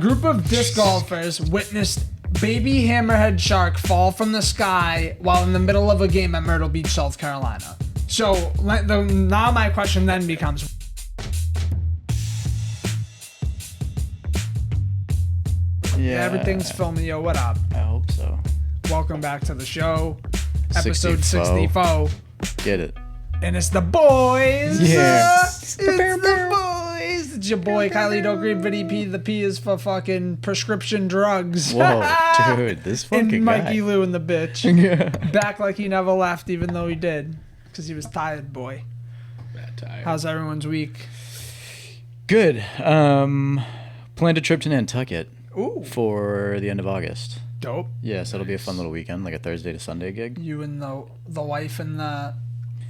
Group of disc golfers witnessed baby hammerhead shark fall from the sky while in the middle of a game at Myrtle Beach, South Carolina. So now my question then becomes, yeah, everything's filming. Yo, what up? I hope so. Welcome back to the show. 64. Episode 64. Get it. And it's the boys. Yeah. It's the boys. It's your boy Kylie Dockery, Vinny P. The P is for fucking prescription drugs. Whoa, dude, this fucking And Mikey guy. Lou and the bitch. Yeah. Back like he never left, even though he did. Because he was tired, boy. That tired. How's everyone's week? Good. Planned a trip to Nantucket Ooh. for the end of August. Dope. Yeah, so it'll be a fun little weekend, like a Thursday to Sunday gig. You and the wife and the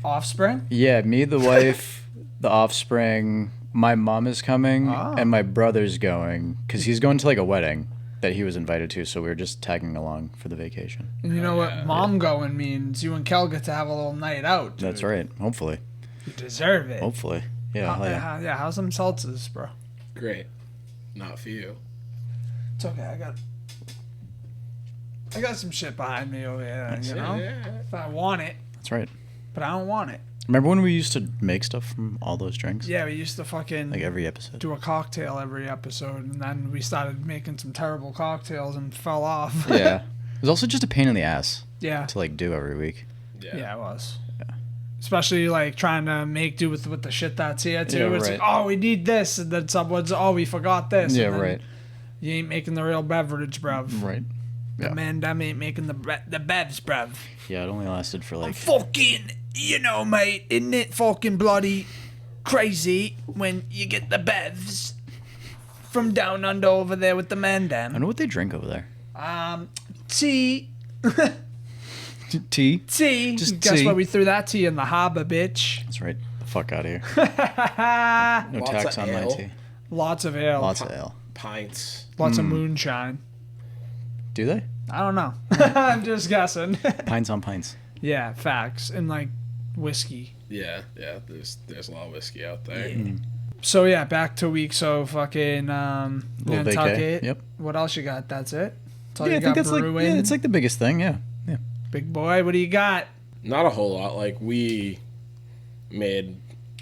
offspring? Yeah, me, the wife, the offspring, my mom is coming, Ah. and my brother's going, because he's going to like a wedding that he was invited to, so we were just tagging along for the vacation. And you know what mom going means? You and Kel get to have a little night out, dude. That's right, hopefully. You deserve it. Hopefully. Yeah, hell yeah. Yeah, how's them seltzers, bro? Great. Not for you. It's okay, I got some shit behind me over here, you know? Yeah. If I want it, That's right. but I don't want it. Remember when we used to make stuff from all those drinks? Yeah, we used to fucking Like every episode. do a cocktail every episode, and then we started making some terrible cocktails and fell off. Yeah. It was also just a pain in the ass Yeah. to like do every week. Yeah, it was. Yeah. Especially like trying to make do with the shit that's here too. Yeah, It's right. like, oh, we need this, and then someone's, oh, we forgot this. Yeah, and then right. You ain't making the real beverage, bruv. Right. The Yeah. man damn ain't making the bevs, bruv. Yeah, it only lasted for like Fucking, you know, mate, isn't it fucking bloody crazy when you get the bevs from down under over there with the man I damn? don't know what they drink over there. Tea. Tea? Tea. Just Guess tea. what? We threw that tea in the harbor, bitch. That's right. The fuck out of here. No Lots tax of on my ale. tea. Lots of ale. Lots of ale. Pints. Lots of moonshine. Do they? I don't know. I'm just guessing. Pints on pints. Yeah, facts. And like whiskey. Yeah. There's a lot of whiskey out there. Yeah. So yeah, back to week. So fucking Little Nantucket. vacay. Yep. What else you got? That's it. That's all Yeah, you I think got that's like brewing? it's like the biggest thing. Yeah. Yeah. Big boy. What do you got? Not a whole lot. Like, we made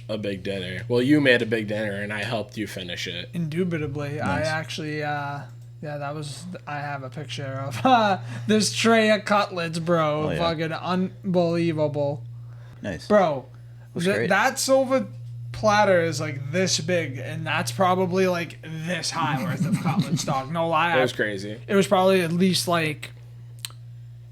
a big dinner. Well, you made a big dinner, and I helped you finish it. Indubitably, I Nice. actually. Yeah, that was. I have a picture of this tray of cutlets, bro. Oh, yeah. Fucking unbelievable, Nice. bro. That's great. That silver platter is like this big, and that's probably like this high worth of cutlets, dog. No lie. It was crazy. It was probably at least like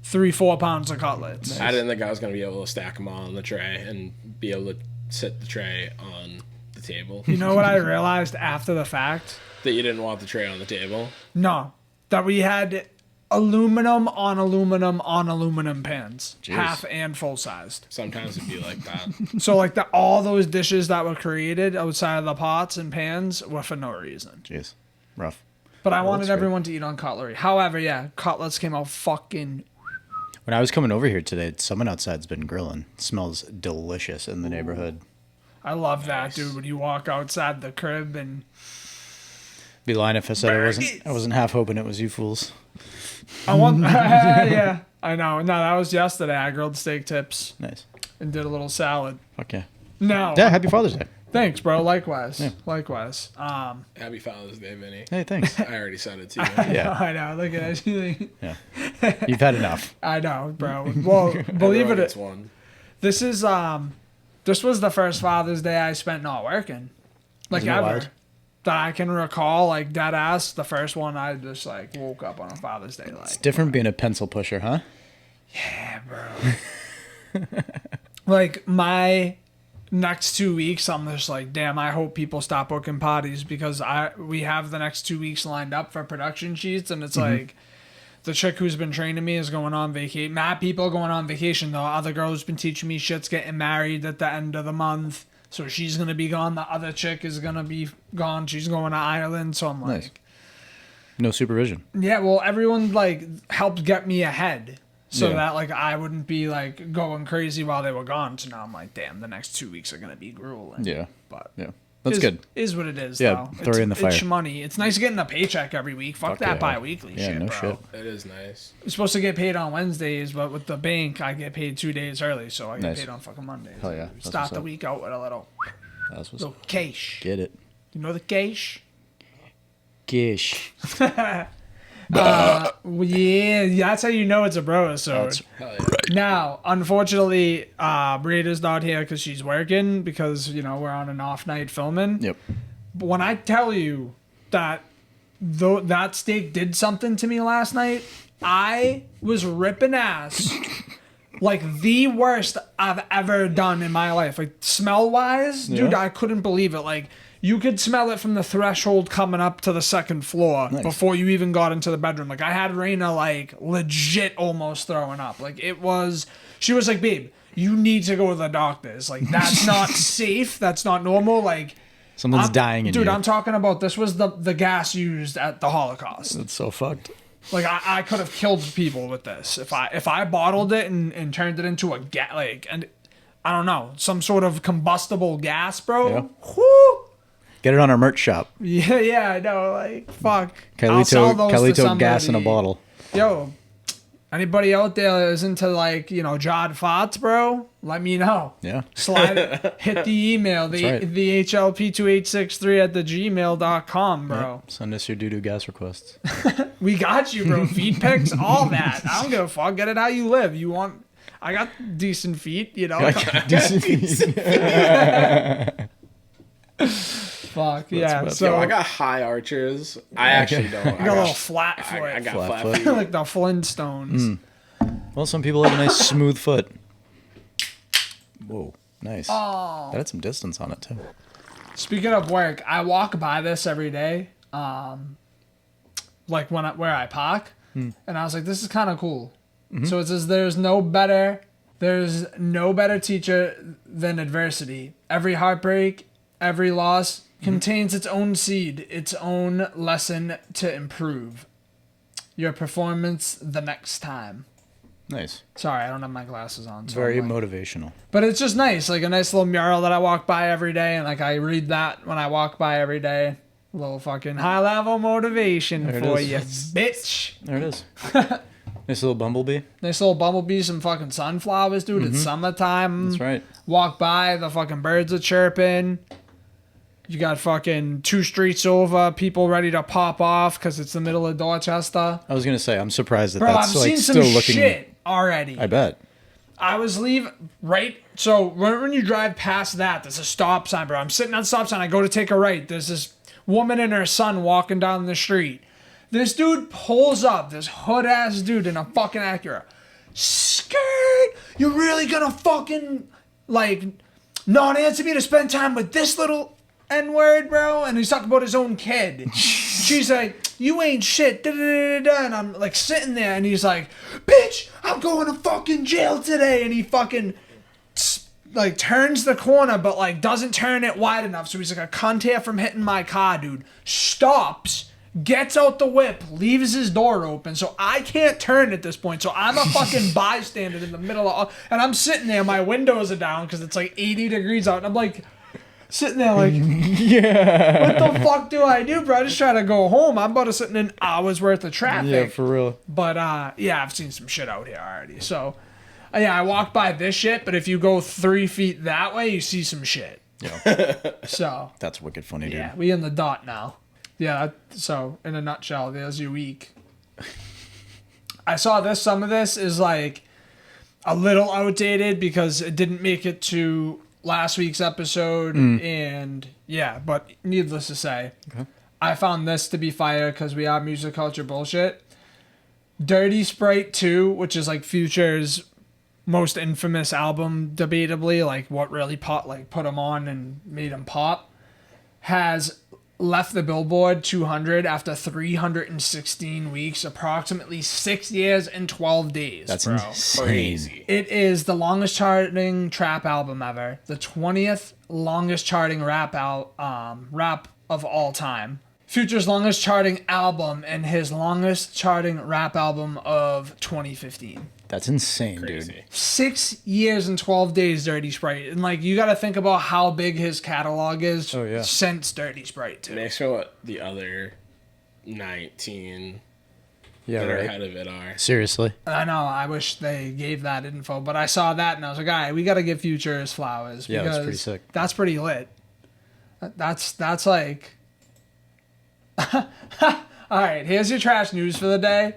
3-4 pounds of cutlets. I didn't think I was going to be able to stack them all on the tray and be able to sit the tray on the table. You know what I realized after the fact? That you didn't want the tray on the table. No, that we had aluminum on aluminum on aluminum pans, Jeez. half and full sized. Sometimes it'd be like that. So like all those dishes that were created outside of the pots and pans were for no reason. Jeez. Rough. But I Well, wanted that's great. everyone to eat on cutlery. However, yeah, cutlets came out fucking. When I was coming over here today, someone outside's been grilling. It smells delicious in the neighborhood. I love that, dude. When you walk outside the crib and Be lying if I said Burgers. I wasn't half hoping it was you fools. I want, yeah, I know. No, that was yesterday. I grilled steak tips Nice. and did a little salad. Fuck yeah. No, Yeah, happy Father's Day. thanks, bro. Likewise, Yeah. likewise. Happy Father's Day, Vinny. Hey, thanks. I already said it to you. Yeah. I know. Look at it. Yeah. You've had enough. I know, bro. Well, believe Everyone it. gets one. This is this was the first Father's Day I spent not working, like Isn't it ever, wild? that I can recall. Like dead ass, the first one I just like woke up on a Father's Day. Like, It's different being a pencil pusher, huh? yeah, bro. Like my next 2 weeks, I'm just like, damn. I hope people stop booking parties because we have the next 2 weeks lined up for production sheets, and it's like. The chick who's been training me is going on vacation. Mad people going on vacation though. Other girl who's been teaching me shit's getting married at the end of the month. So she's gonna be gone. The other chick is gonna be gone. She's going to Ireland. So I'm like, Nice. No supervision. yeah, well, everyone like helped get me ahead. So Yeah. that like I wouldn't be like going crazy while they were gone. So now I'm like, damn, the next 2 weeks are gonna be grueling. Yeah. But Yeah. That's good. Is what it is, Yeah, though. throw it in the fire. It's money. It's nice getting a paycheck every week. Fuck that yeah. bi-weekly Yeah, shit, no bro. shit. It is nice. You're supposed to get paid on Wednesdays, but with the bank, I get paid 2 days early, so I get Nice. paid on fucking Mondays. Hell yeah, that's Start what's the up. week out with a little That's what's cash. Get it. You know the cash? Gish. Yeah, that's how you know it's a bro episode. That's Hell yeah. Now, unfortunately, Rita's not here because she's working because, you know, we're on an off night filming. Yep. But when I tell you that that steak did something to me last night, I was ripping ass. Like the worst I've ever done in my life. Like smell wise, dude, Yeah. I couldn't believe it. Like you could smell it from the threshold coming up to the second floor Nice. before you even got into the bedroom. Like I had Rayna like legit almost throwing up. Like it was, she was like, babe, you need to go to the doctors. Like that's not safe. That's not normal. Like Someone's dying in dude, you. I'm talking about this was the gas used at the Holocaust. That's so fucked. Like I could have killed people with this if I bottled it and turned it into a and I don't know, some sort of combustible gas, bro. Yeah. Whoo! Get it on our merch shop. Yeah, I know. Like fuck. I'll sell those to Kelito gas in a somebody. bottle. Yo, anybody out there that is into like Jod Farts, bro? Let me know. Yeah. Slide, hit the email, the right. HLP2863@gmail.com, bro. Yep. Send us your doo-doo gas requests. We got you, bro. Feet pics, all that. I don't give a fuck. Get it how you live. I got decent feet, you know. Fuck yeah. about- So Yo, I got high archers. I actually don't. I got a little flat foot, I got Flat flat foot. feet. like the Flintstones. Well, some people have a nice smooth foot. Whoa, nice. Oh. That had some distance on it too. Speaking of work, I walk by this every day. Like where I park, and I was like, this is kind of cool. So it says there's no better teacher than adversity. Every heartbreak, every loss contains its own seed, its own lesson to improve your performance the next time. Nice. Sorry, I don't have my glasses on. So Very I'm like- motivational. But it's just nice, like a nice little mural that I walk by every day, and like I read that when I walk by every day. A little fucking high level motivation There it for is. you, bitch. There it is. Nice little bumblebee. Nice little bumblebees, some fucking sunflowers, dude. It's summertime. That's right. Walk by, the fucking birds are chirping. You got fucking 2 streets over, people ready to pop off because it's the middle of Dorchester. I was gonna say, I'm surprised that Bro, that's I've like seen some still looking. shit already. I bet. I was leaving, right? So when you drive past that, there's a stop sign, bro. I'm sitting on the stop sign. I go to take a right. There's this woman and her son walking down the street. This dude pulls up, this hood-ass dude in a fucking Acura. Skirt! You're really gonna fucking, like, not answer me to spend time with this little N-word, bro? And he's talking about his own kid. She's like, you ain't shit, da-da-da-da-da. And I'm, like, sitting there, and he's like, bitch, I'm going to fucking jail today. And he fucking, like, turns the corner, but, like, doesn't turn it wide enough. So he's like, a cunt here from hitting my car, dude. Stops, gets out the whip, leaves his door open. So I can't turn at this point. So I'm a fucking bystander in the middle of, and I'm sitting there, my windows are down because it's like 80 degrees out. And I'm like, sitting there like, Yeah. what the fuck do I do, bro? I just try to go home. I'm about to sit in an hour's worth of traffic. Yeah, for real. But yeah, I've seen some shit out here already. So yeah, I walk by this shit, but if you go 3 feet that way, you see some shit. Yeah. So That's wicked funny, dude. yeah, we in the dot now. Yeah, so in a nutshell, there's your week. I saw this. Some of this is like a little outdated because it didn't make it to last week's episode, and yeah, but needless to say, I found this to be fire because we are music culture bullshit. Dirty Sprite 2, which is like Future's most infamous album, debatably, like what really put him on and made him pop, has left the Billboard 200 after 316 weeks, approximately 6 years and 12 days. That's bro. insane. Crazy. It is the longest charting trap album ever, the 20th longest charting rap of all time. Future's longest charting album and his longest charting rap album of 2015. That's insane, Crazy. dude. 6 years and 12 days, Dirty Sprite. And, like, you got to think about how big his catalog is since Dirty Sprite, too. Makes me what the other 19 that are ahead of it are. Seriously. I know. I wish they gave that info, but I saw that and I was like, all right, we got to give Future his flowers. Yeah, that's because pretty sick. That's pretty lit. That's like... All right, here's your trash news for the day.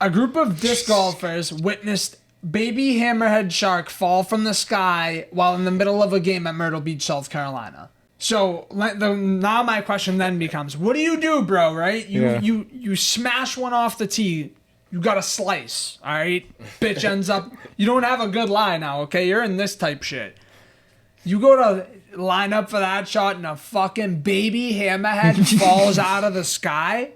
A group of disc golfers witnessed baby hammerhead shark fall from the sky while in the middle of a game at Myrtle Beach, South Carolina. So now my question then becomes, what do you do, bro, right? You smash one off the tee. You got a slice, all right? Bitch ends up... You don't have a good lie now, okay? You're in this type shit. You go to line up for that shot and a fucking baby hammerhead falls out of the sky.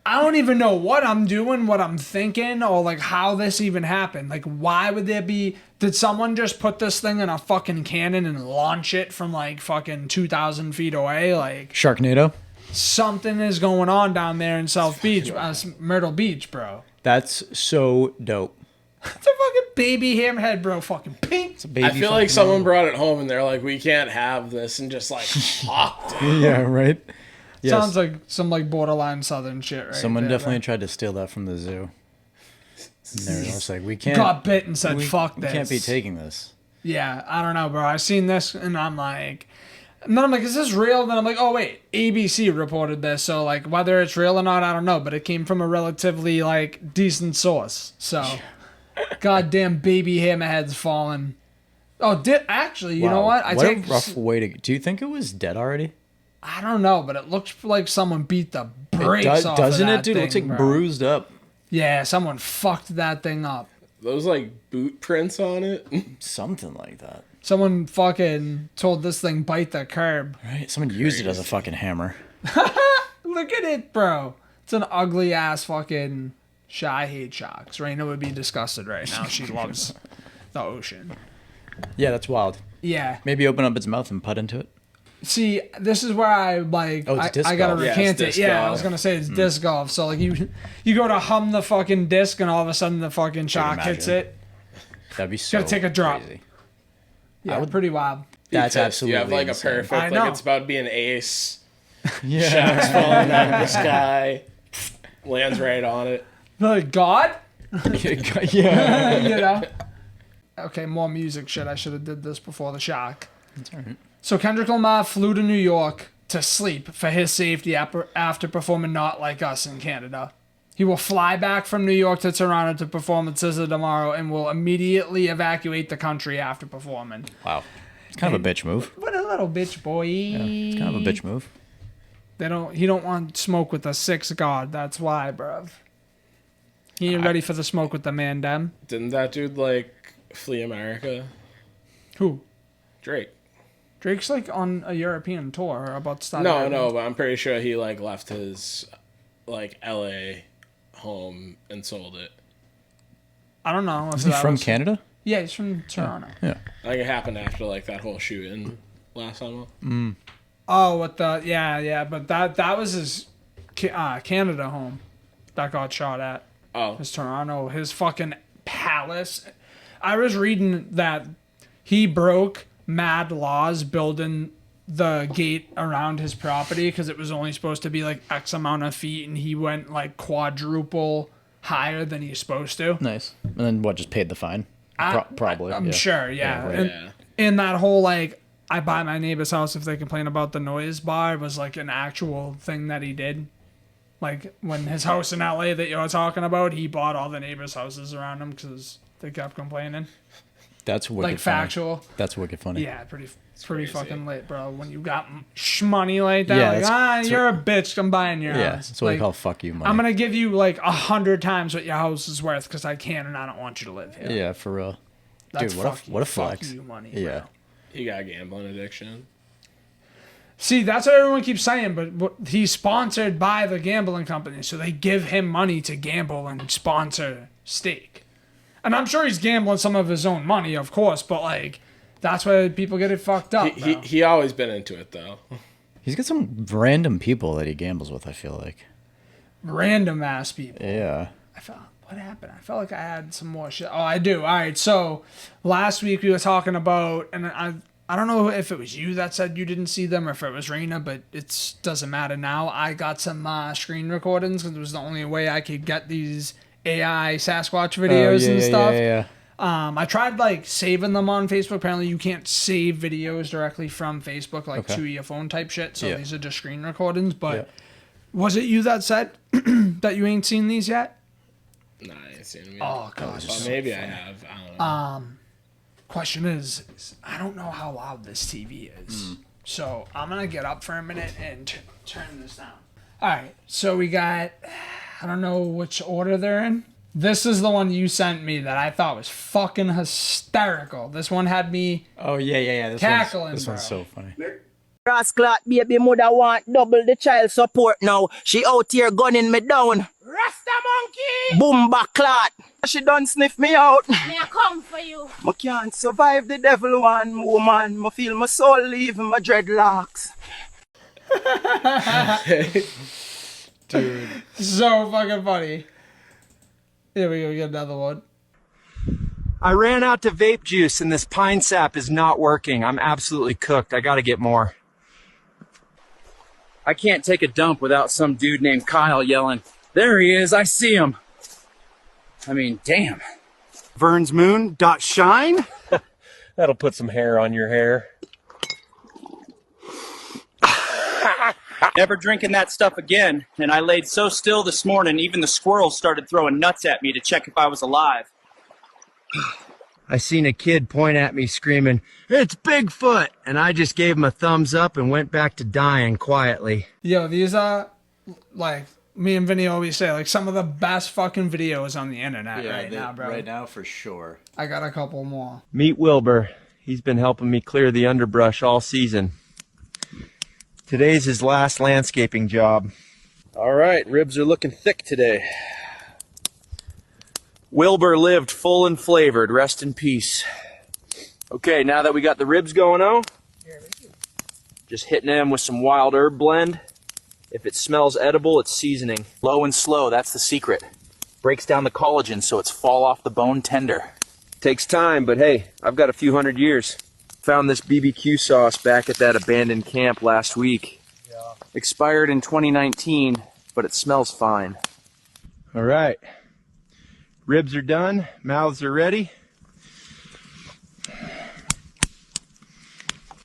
I don't even know what I'm doing, what I'm thinking, or like how this even happened. Like, why would there be... Did someone just put this thing in a fucking cannon and launch it from like fucking 2,000 feet away? Like, Sharknado? something is going on down there in South Beach, Myrtle Beach, bro. That's so dope. It's a fucking baby hammerhead, bro. Fucking pink. I feel like someone brought it home and they're like, we can't have this, and just like hawked it. Yeah, right? Yes. Sounds like some like borderline southern shit, right? Someone there, definitely right? tried to steal that from the zoo. And they were just like, we can't... Got bit and said, fuck we this. can't be taking this. Yeah, I don't know, bro. I seen this and I'm like... And then I'm like, is this real? Then I'm like, oh, wait. ABC reported this. So, like, whether it's real or not, I don't know. But it came from a relatively, like, decent source. So, goddamn baby hammerheads falling. Oh, actually, you know what? A rough way to... Do you think it was dead already? I don't know, but it looks like someone beat the brakes off doesn't of it, that dude? thing, It looks like bro. bruised up. Yeah, someone fucked that thing up. Those like boot prints on it. Something like that. Someone fucking told this thing bite the curb. Right? Someone used it as a fucking hammer. Look at it, bro. It's an ugly ass fucking... I hate sharks. Rayna would be disgusted right now. She loves the ocean. Yeah, that's wild. Yeah. Maybe open up its mouth and putt into it. See, this is where I like. Oh, it's disc I gotta golf. Yeah, recant it's it. disc Yeah, I golf. was gonna say it's disc golf. So like you go to hum the fucking disc, and all of a sudden the fucking shark hits imagine. it. That'd be so Gotta take a drop. crazy. Yeah, pretty wild. That's Because absolutely You have like insane. a perfect, I like know. it's about to be an ace. Yeah. Sharks falling out of the sky. Lands right on it. Like God, Yeah. you know. Okay, more music shit. I should have did this before the shark. That's all right. So Kendrick Lamar flew to New York to sleep for his safety after performing Not Like Us in Canada. He will fly back from New York to Toronto to perform at SZA tomorrow and will immediately evacuate the country after performing. Wow. It's kind of a bitch move. What a little bitch boy. It's kind of a bitch move. He don't want smoke with the six god. That's why, bruv. He ain't ready for the smoke with the man dem. Didn't that dude like flee America? Who? Drake. Drake's like on a European tour or about to start. No, but I'm pretty sure he like left his like LA home and sold it. I don't know. Is he from Canada? Yeah, he's from Toronto. Yeah. Like it happened after like that whole shooting last summer. Oh, what the? Yeah, but that was his Canada home that got shot at. Oh, His Toronto, his fucking palace. I was reading that he broke mad laws building the gate around his property because it was only supposed to be like X amount of feet, and he went like quadruple higher than he's supposed to. Nice. And then what? Just paid the fine? Probably. I'm yeah. sure, yeah. right. And, yeah. and that whole like, I buy my neighbor's house if they complain about the noise bar was like an actual thing that he did. Like when his house in LA that you're talking about, he bought all the neighbors' houses around him because they kept complaining. That's wicked Like funny. factual. That's wicked funny. Yeah, pretty crazy. fucking lit, bro. When you got money like that, Yeah, like, that's you're a bitch. I'm buying your Yeah, house. that's what we Like, call fuck you money. I'm gonna give you like 100 times what your house is worth because I can, and I don't want you to live here. Yeah, for real. That's Dude, what a fuck flex. you money, Yeah. bro. He got a gambling addiction. See, that's what everyone keeps saying, but he's sponsored by the gambling company, so they give him money to gamble and sponsor stake. And I'm sure he's gambling some of his own money, of course, but like that's why people get it fucked up. He always been into it though. He's got some random people that he gambles with, I feel like. Random ass people. Yeah. I felt what happened? I felt like I had some more shit. Oh, I do. All right. So last week we were talking about, and I don't know if it was you that said you didn't see them or if it was Rayna, but it doesn't matter now. I got some screen recordings because it was the only way I could get these AI Sasquatch videos and stuff. Yeah. I tried like saving them on Facebook. Apparently, you can't save videos directly from Facebook, like to your phone type shit. So these are just screen recordings. But was it you that said that you ain't seen these yet? Nah, I ain't seen them yet. Oh god, Well, maybe I have. I don't know. Question is I don't know how loud this TV is. So I'm gonna get up for a minute and turn this down. All right, so we got, I don't know which order they're in. This is the one you sent me that I thought was fucking hysterical. This one had me This cackling, this bro. one's so funny. Rascalot baby mother want double the child support now. She out here gunning me down. Rasta monkey! Boomba clot. She done sniff me out. May I come for you? I can't survive the devil one woman. I feel my soul leaving my dreadlocks. Dude. So fucking funny. Here we go, we got another one. I ran out to vape juice and this pine sap is not working. I'm absolutely cooked. I gotta get more. I can't take a dump without some dude named Kyle yelling, "There he is, I see him." I mean, damn. Vern's moon dot shine. That'll put some hair on your hair. Never drinking that stuff again. And I laid so still this morning, even the squirrels started throwing nuts at me to check if I was alive. I seen a kid point at me screaming, "It's Bigfoot!" And I just gave him a thumbs up and went back to dying quietly. Yo, these are, like, me and Vinny always say, like, some of the best fucking videos on the internet now, bro. Right now, for sure. I got a couple more. Meet Wilbur. He's been helping me clear the underbrush all season. Today's his last landscaping job. All right, ribs are looking thick today. Wilbur lived full and flavored. Rest in peace. Okay, now that we got the ribs going on, just hitting them with some wild herb blend. If it smells edible, it's seasoning. Low and slow, that's the secret. Breaks down the collagen so it's fall off the bone tender. Takes time, but hey, I've got a few hundred years. Found this BBQ sauce back at that abandoned camp last week. Expired in 2019, but it smells fine. All right. Ribs are done. Mouths are ready.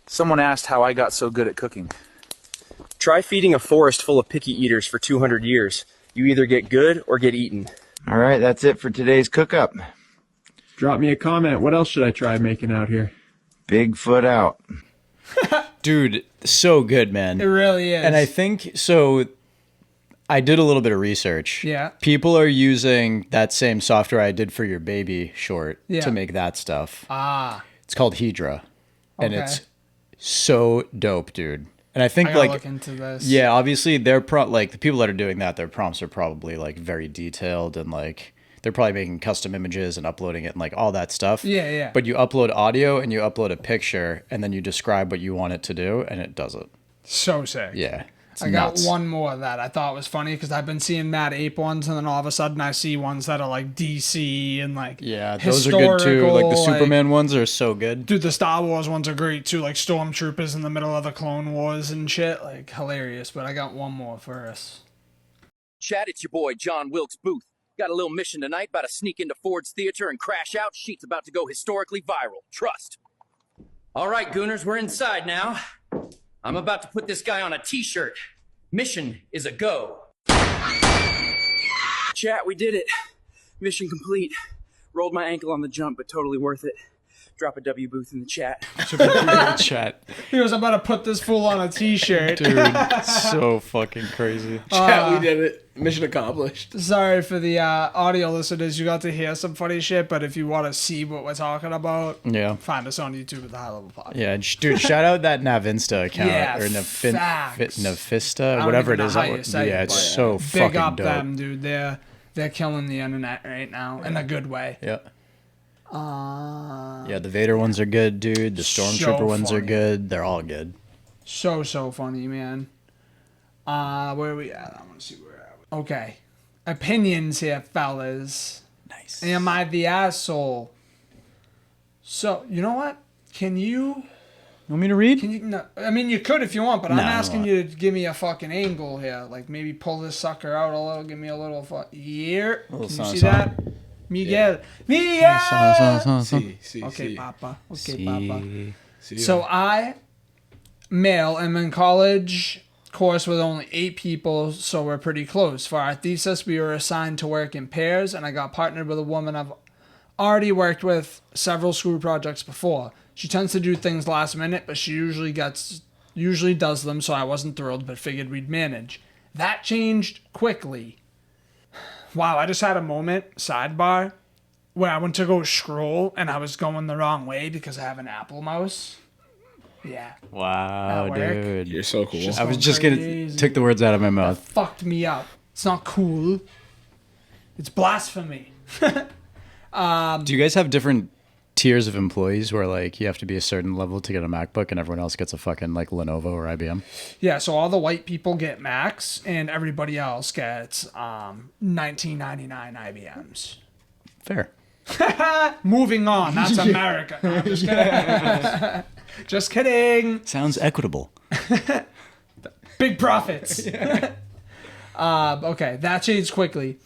Someone asked how I got so good at cooking. Try feeding a forest full of picky eaters for 200 years. You either get good or get eaten. All right, that's it for today's cook-up. Drop me a comment. What else should I try making out here? Bigfoot out. Dude, so good, man. It really is. And I think, so I did a little bit of research. Yeah. People are using that same software I did for your baby short Yeah. to make that stuff. Ah. It's called Hedra. And Okay. it's so dope, dude. And I think I gotta like, look into this. yeah, obviously their like the people that are doing that, their prompts are probably like very detailed and like they're probably making custom images and uploading it and like all that stuff. Yeah, yeah. But you upload audio and you upload a picture and then you describe what you want it to do and it does it. So sick. Yeah. It's I nuts. got one more that I thought was funny because I've been seeing Mad Ape ones, and then all of a sudden I see ones that are like DC and like Yeah, those are good too. Like the historical, Superman ones are so good. Dude, the Star Wars ones are great too, like stormtroopers in the middle of the Clone Wars and shit, like hilarious. But I got one more for us. Chad, it's your boy, John Wilkes Booth. Got a little mission tonight, about to sneak into Ford's Theater and crash out. Sheet's about to go historically viral. Trust. All right, Gooners, we're inside now. I'm about to put this guy on a t-shirt. Mission is a go. Chat, we did it. Mission complete. Rolled my ankle on the jump, but totally worth it. Drop a W Booth in the chat. Chat. He was about to put this fool on a t-shirt. Dude, so fucking crazy. Chat, we did it. Mission accomplished. Sorry for the audio listeners. You got to hear some funny shit, but if you want to see what we're talking about, Yeah. find us on YouTube at the High Level Podcast. Yeah, dude, shout out that Navinsta account Yeah, or facts. Navista, don't whatever even it is. know how you say Yeah, it, it's but so Big fucking up dope. them, dude. They're killing the internet right now in a good way. Yeah. Yeah, the Vader ones are good, dude. The Stormtrooper ones are funny. good. They're all good. So funny, man. Where are we at? I want to see where we're at. Okay. opinions here, fellas. Nice. Am I the asshole? So, you know what? Can you... Want me to read? Can you? No, I mean, you could if you want, but I'm No, I don't asking want. you to give me a fucking angle here. Like, maybe pull this sucker out a little, give me a little... Here. Can you song, see song. that? Miguel. Miguel! See. Okay, see. papa. Okay, papa. See So I, male, am in college course with only 8 people, so we're pretty close. For our thesis, we were assigned to work in pairs, and I got partnered with a woman I've already worked with several school projects before. She tends to do things last minute, but she usually does them, so I wasn't thrilled, but figured we'd manage. That changed quickly. Wow, I just had a moment, sidebar, where I went to go scroll, and I was going the wrong way because I have an Apple mouse. Yeah. Wow, At work. dude. You're so cool. Just I was going just gonna crazy. took the words out of my mouth. Fucked me up. It's not cool. It's blasphemy. Do you guys have different tiers of employees where like you have to be a certain level to get a MacBook and everyone else gets a fucking like Lenovo or IBM? Yeah, so all the white people get Macs and everybody else gets $19.99 IBMs. Fair. Moving on. That's America. No, I'm just kidding. Just kidding. Sounds equitable. Big profits. Okay, that changed quickly.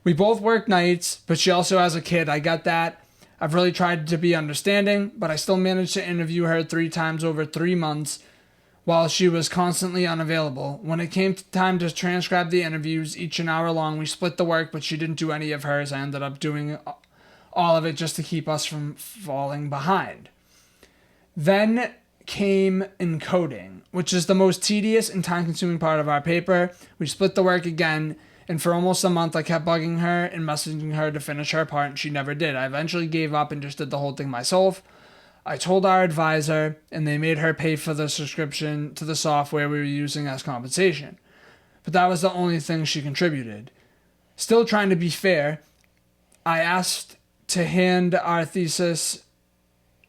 We both work nights, but she also has a kid. I got that. I've really tried to be understanding, but I still managed to interview her 3 times over 3 months while she was constantly unavailable. When it came time to transcribe the interviews, each an hour long, we split the work, but she didn't do any of hers. I ended up doing all of it just to keep us from falling behind. Then came encoding, which is the most tedious and time-consuming part of our paper. We split the work again, and for almost a month I kept bugging her and messaging her to finish her part, and she never did. I eventually gave up and just did the whole thing myself. I told our advisor, and they made her pay for the subscription to the software we were using as compensation. But that was the only thing she contributed. Still trying to be fair, I asked to hand our thesis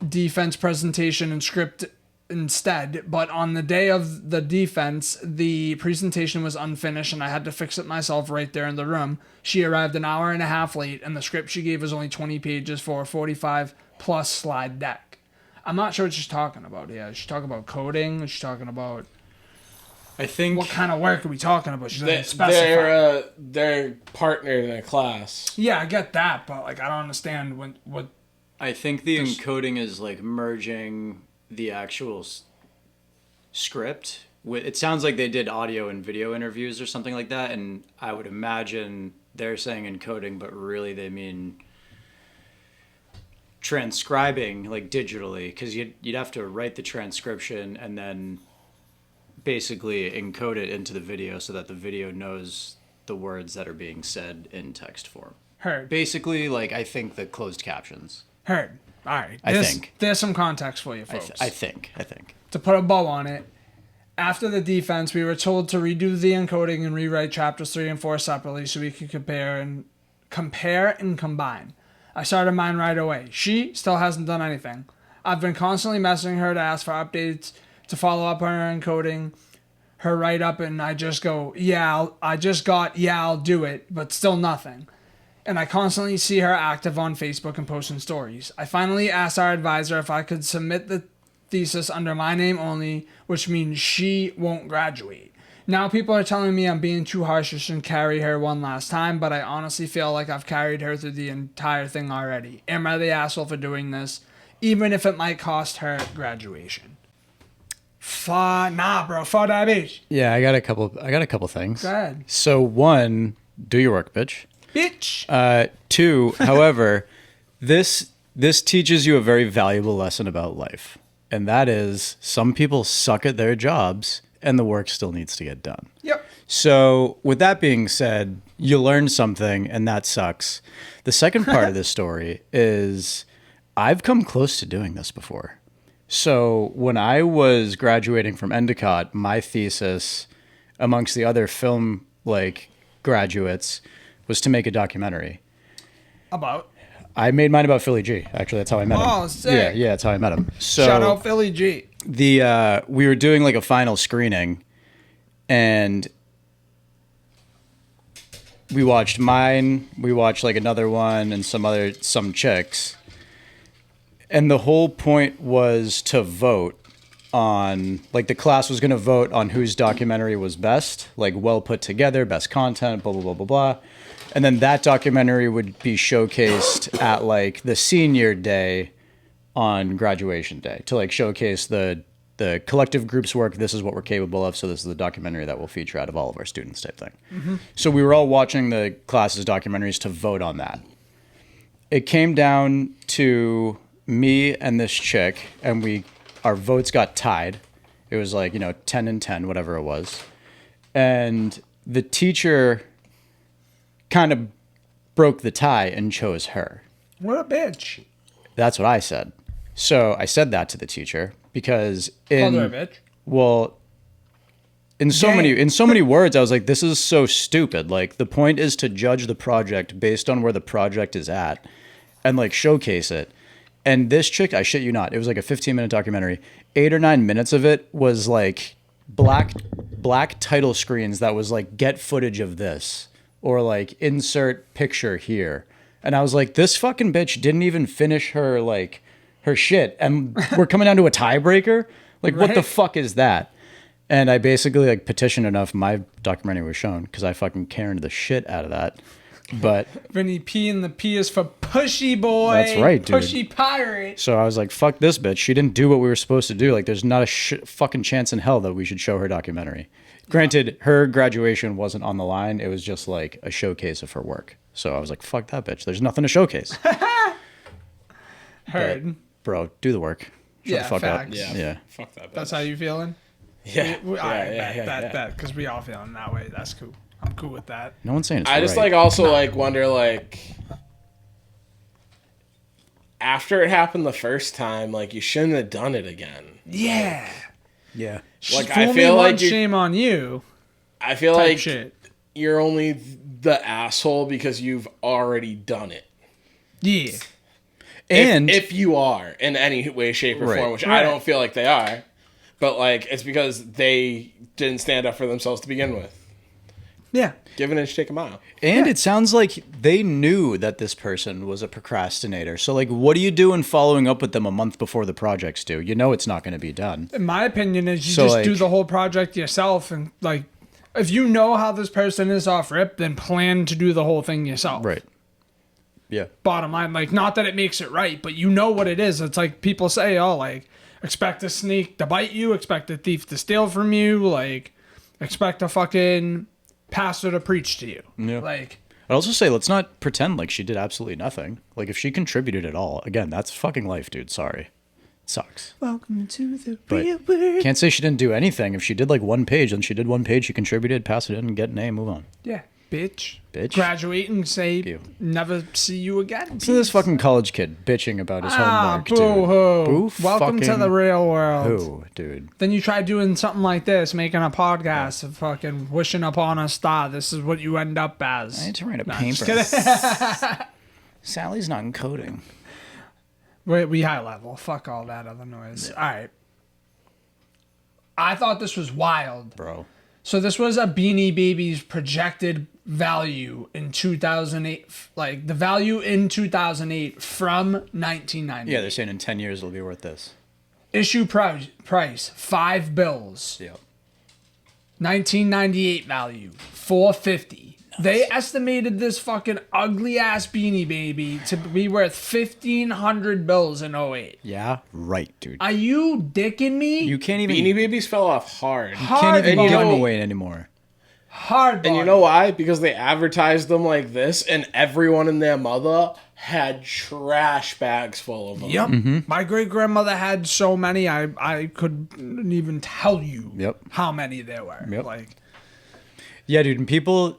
defense presentation and script instead, but on the day of the defense, the presentation was unfinished and I had to fix it myself right there in the room. She arrived an hour and a half late, and the script she gave was only 20 pages for a 45 plus slide deck. I'm not sure what she's talking about here. Is she talking about coding? Is she talking about... I think What kind of work are we talking about? She doesn't specify. They're partnered in a class. Yeah, I get that, but like I don't understand what... I think the encoding is like merging the actual script. It sounds like they did audio and video interviews or something like that, and I would imagine they're saying encoding, but really they mean transcribing like digitally, because you'd have to write the transcription and then basically encode it into the video so that the video knows the words that are being said in text form. Heard. Basically, like I think the closed captions. Heard. All right. I think. There's some context for you folks. I think. To put a bow on it, after the defense, we were told to redo the encoding and rewrite chapters 3 and 4 separately so we could compare and combine. I started mine right away. She still hasn't done anything. I've been constantly messaging her to ask for updates, to follow up on her encoding, her write-up, and I just go, I'll do it, but still nothing. And I constantly see her active on Facebook and posting stories. I finally asked our advisor if I could submit the thesis under my name only, which means she won't graduate. Now people are telling me I'm being too harsh and should carry her one last time, but I honestly feel like I've carried her through the entire thing already. Am I the asshole for doing this, even if it might cost her graduation? Nah, bro. Fuck that bitch. Yeah, I got a couple things. Go ahead. So 1, do your work, bitch. Bitch. 2, however, this teaches you a very valuable lesson about life. And that is some people suck at their jobs and the work still needs to get done. Yep. So with that being said, you learned something and that sucks. The second part of this story is I've come close to doing this before. So when I was graduating from Endicott, my thesis amongst the other film graduates was to make a documentary. About. I made mine about Philly G. Actually, that's how I met him. Oh, sick. Yeah, that's how I met him. So Shout out Philly G. we were doing like a final screening, and we watched mine, we watched like another one and some chicks. And the whole point was to vote on, like the class was going to vote on whose documentary was best, like well put together, best content, blah, blah, blah, blah, blah. And then that documentary would be showcased at like the senior day on graduation day to like showcase the collective group's work. This is what we're capable of. So this is the documentary that we'll feature out of all of our students type thing. Mm-hmm. So we were all watching the class's documentaries to vote on that. It came down to me and this chick, and our votes got tied. It was like, 10 and 10, whatever it was. And the teacher kind of broke the tie and chose her. What a bitch. That's what I said. So I said that to the teacher because Called her a bitch? Well, in so many words, I was like, this is so stupid. Like the point is to judge the project based on where the project is at and like showcase it. And this chick, I shit you not, it was like a 15-minute documentary. 8 or 9 minutes of it was like black title screens that was like, get footage of this or like insert picture here. And I was like, this fucking bitch didn't even finish her like her shit. And we're coming down to a tiebreaker. Like, right. What the fuck is that? And I basically like petitioned enough. My documentary was shown because I fucking Karened the shit out of that. But Vinny P and the P is for pushy boy. That's right, dude. Pushy pirate. So I was like, fuck this bitch. She didn't do what we were supposed to do. Like, there's not a fucking chance in hell that we should show her documentary. Granted, her graduation wasn't on the line. It was just like a showcase of her work. So I was like, fuck that bitch. There's nothing to showcase. Heard. But, bro, do the work. Shut the fuck facts. up. Yeah. Fuck that bitch. That's how you feeling? Yeah. Bet, because we all feeling that way. That's cool. I'm cool with that. No one's saying it's I just right. like also like wonder like after it happened the first time, like you shouldn't have done it again. Yeah. Yeah. Like I feel like shame on you. I feel like shit. You're only the asshole because you've already done it. Yeah. And if you are in any way, shape, or form, which I don't feel like they are, but like it's because they didn't stand up for themselves to begin with. Yeah. Give an inch, take a mile. And it sounds like they knew that this person was a procrastinator. So, like, what do you do in following up with them a month before the project's due? You know it's not going to be done. In my opinion is you just do the whole project yourself. And, like, if you know how this person is off rip, then plan to do the whole thing yourself. Right. Yeah. Bottom line, like, not that it makes it right, but you know what it is. It's like people say, oh, like, expect a snake to bite you, expect a thief to steal from you, like, expect a fucking pastor to preach to you. Yeah. Like, I'd also say let's not pretend like she did absolutely nothing. Like if she contributed at all, again, that's fucking life, dude. Sorry. It sucks. welcome to the But real world. can't say she didn't do anything. If she did like one page, then she did one page, she contributed, pass it in, and get an A, move on. Yeah, bitch. Graduate and say you. never see you again. So this fucking college kid bitching about his homework, dude. Boo-hoo. Welcome to the real world. Who, dude? Then you try doing something like this, making a podcast of fucking wishing upon a star. This is what you end up as. I need to write a just paper. kidding. Sally's not in coding. We high level. Fuck all that other noise. All right. I thought this was wild. Bro. So this was a Beanie Babies projected value in 2008, like the value in 2008 from 1990. Yeah, they're saying in 10 years it'll be worth this. Issue price $5 bills. Yep. 1998 value $450. They estimated this fucking ugly ass Beanie Baby to be worth 1,500 bills in 08. Yeah, right, dude. Are you dicking me? You can't even. Beanie Babies fell off hard. Can't even give them away anymore. Hard. And you know why? Because they advertised them like this, and everyone and their mother had trash bags full of them. Yep. Mm-hmm. My great grandmother had so many, I couldn't even tell you how many there were. Yep. Like, yeah, dude. And people,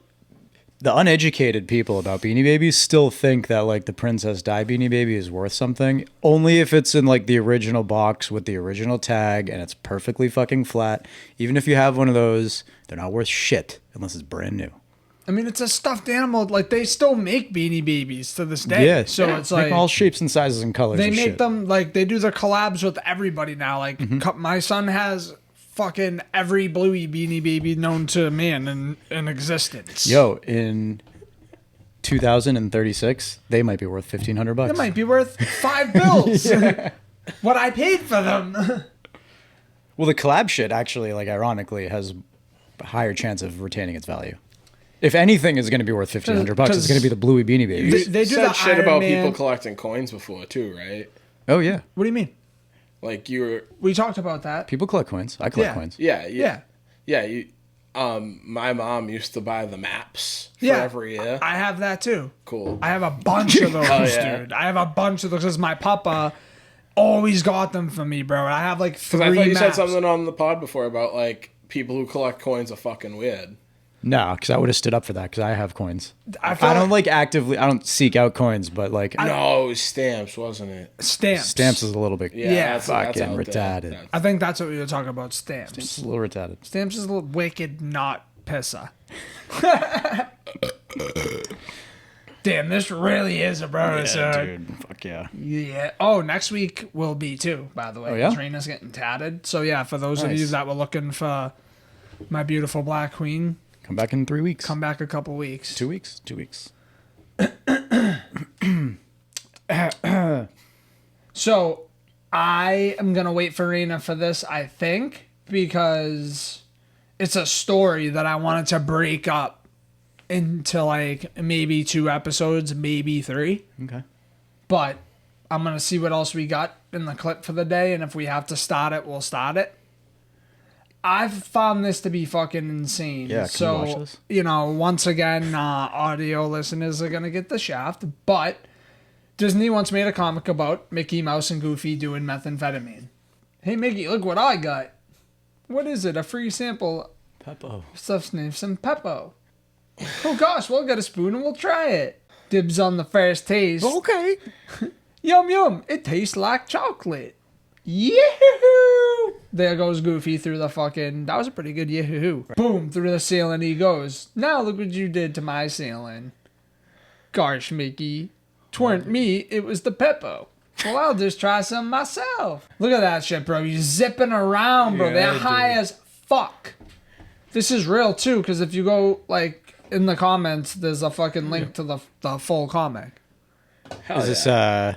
the uneducated people about Beanie Babies still think that like the Princess Di Beanie Baby is worth something only if it's in like the original box with the original tag and it's perfectly fucking flat. Even if you have one of those, they're not worth shit unless it's brand new. I mean, it's a stuffed animal. Like, they still make Beanie Babies to this day. Yeah. So it's like all shapes and sizes and colors. They and make shit. them, like, they do the collabs with everybody now. Like, my son has fucking every Bluey Beanie Baby known to man in existence. Yo, in 2036, they might be worth $1,500. It might be worth $5. What I paid for them. Well, the collab shit actually, like, ironically, has a higher chance of retaining its value. If anything is going to be worth $1,500, it's going to be the Bluey Beanie Babies. They do said the shit Iron about Man. people collecting coins before too, right? Oh yeah, What do you mean? Like you were, We talked about that. people collect coins. I collect Yeah. coins. yeah. You, my mom used to buy the maps for Yeah. every year. I have that too. Cool. I have a bunch of those, yeah. dude. I have a bunch of those because my papa always got them for me, bro. I have like 3 Because I thought you said maps. something on the pod before about like people who collect coins are fucking weird. No, because I would have stood up for that because I have coins. I feel I don't like actively. I don't seek out coins, but like No, it was stamps, wasn't it? stamps. stamps is a little bit. Yeah, that's fucking out there. retarded. That's- I think that's what we were talking about. Stamps. It's a little retarded. Stamps is a little wicked, not pisser. Damn, this really is a bonus. Dude, fuck yeah. Yeah. Oh, next week will be too, by the way. Oh, yeah? Rayna's getting tatted. So yeah, for those of you Nice. that were looking for my beautiful black queen, Come back in 3 weeks. come back a couple weeks. 2 weeks. 2 weeks. So I am gonna wait for Rayna for this, I think, because it's a story that I wanted to break up into like maybe 2 episodes, maybe 3. Okay. But I'm gonna see what else we got in the clip for the day, and if we have to start it, we'll start it. I've found this to be fucking insane. Yeah, can so, you watch this? you know, once again, audio listeners are gonna get the shaft, but Disney once made a comic about Mickey Mouse and Goofy doing methamphetamine. Hey Mickey, look what I got. What is it? A free sample Peppo. stuff named some Peppo. Oh gosh, we'll get a spoon and we'll try it. Dibs on the first taste. Okay. Yum yum, it tastes like chocolate. Yee-hoo! There goes Goofy through the fucking... That was a pretty good yee-hoo. Boom, through the ceiling he goes. Now look what you did to my ceiling. Gosh, Mickey. 'Tweren't me, it was the Peppo. Well, I'll just try some myself. Look at that shit, bro. He's zipping around, bro. They're high as fuck. This is real, too, because if you go, like, in the comments, there's a fucking link to the full comic. Is this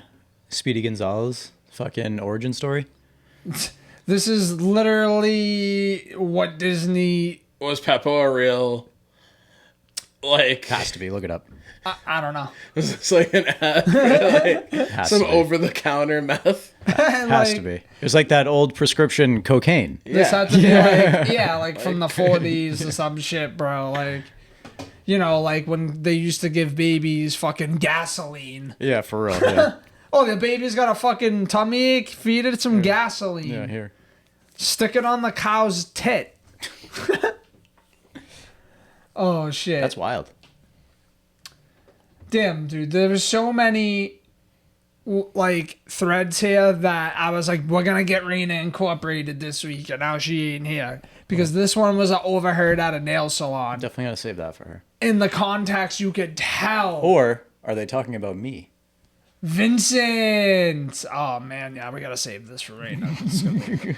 Speedy Gonzalez fucking origin story? This is literally what Disney... Was Peppo a real, like, Has to be. Look it up. I don't know. was this like an ad for like Has some to be. over-the-counter meth? Has to be. It was like that old prescription cocaine. This had to be like from the 40s or some shit, bro. Like, you know, like when they used to give babies fucking gasoline. Yeah, for real. Yeah. Oh, the baby's got a fucking tummy ache. Feed it some gasoline. Yeah, here. Stick it on the cow's tit. Oh shit. That's wild. Damn, dude. There was so many like threads here that I was like, we're gonna get Rayna incorporated this week, and now she ain't here because this one was overheard at a nail salon. Definitely gotta save that for her. In the context, you could tell. Or are they talking about me? Vincent. Oh man, yeah, we gotta save this for Rayna. It's gonna be-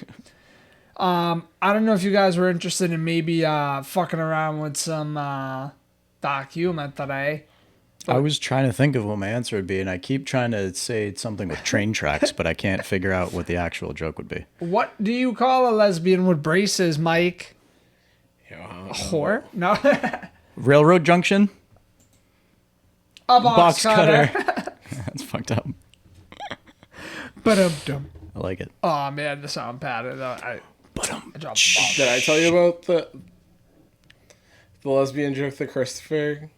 I don't know if you guys were interested in maybe fucking around with some dark humor today. I was trying to think of what my answer would be, and I keep trying to say something with train tracks, but I can't figure out what the actual joke would be. What do you call a lesbian with braces, Mike? Yeah. A whore? No. Railroad junction? A box cutter. That's fucked up. Ba-dum-dum. I like it. Oh man, the sound pattern. I dropped the ball. Did I tell you about the lesbian joke that Christopher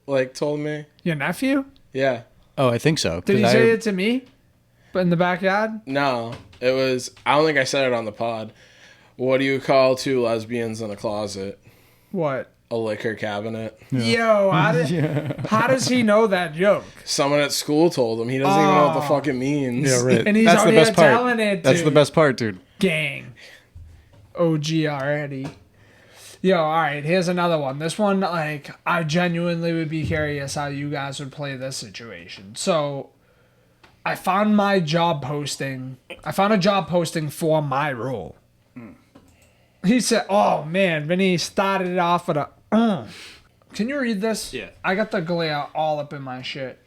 like told me? Your nephew? Yeah. Oh, I think so. Did he 'cause say it to me? But in the backyard? No, it was. I don't think I said it on the pod. What do you call 2 lesbians in a closet? What? A liquor cabinet. Yo, how does he know that joke? Someone at school told him. He doesn't even know what the fuck it means. Yeah, right. And he's That's out the here best part. telling it, That's the dude. best part, dude. Gang. OG already. Yo, alright, here's another one. This one, like, I genuinely would be curious how you guys would play this situation. So, I found a job posting for my role. He said, oh man, Vinny started it off with a, Can you read this? Yeah. I got the glare all up in my shit.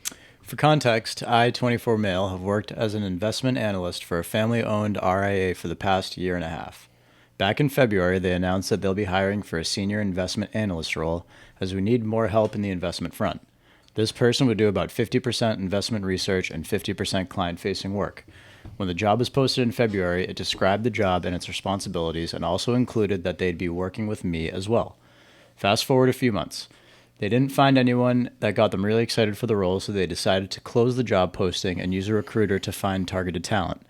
For context, I, 24 male, have worked as an investment analyst for a family-owned RIA for the past year and a half. Back in February, they announced that they'll be hiring for a senior investment analyst role as we need more help in the investment front. This person would do about 50% investment research and 50% client-facing work. When the job was posted in February, it described the job and its responsibilities and also included that they'd be working with me as well. Fast forward a few months. They didn't find anyone that got them really excited for the role, so they decided to close the job posting and use a recruiter to find targeted talent.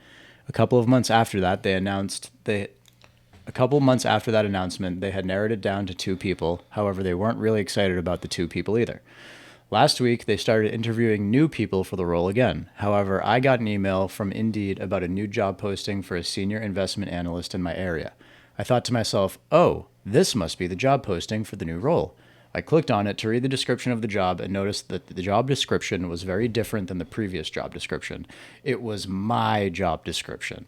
A couple months after that announcement, they had narrowed it down to 2 people. However, they weren't really excited about the 2 people either. Last week, they started interviewing new people for the role again. However, I got an email from Indeed about a new job posting for a senior investment analyst in my area. I thought to myself, oh, this must be the job posting for the new role. I clicked on it to read the description of the job and noticed that the job description was very different than the previous job description. It was my job description.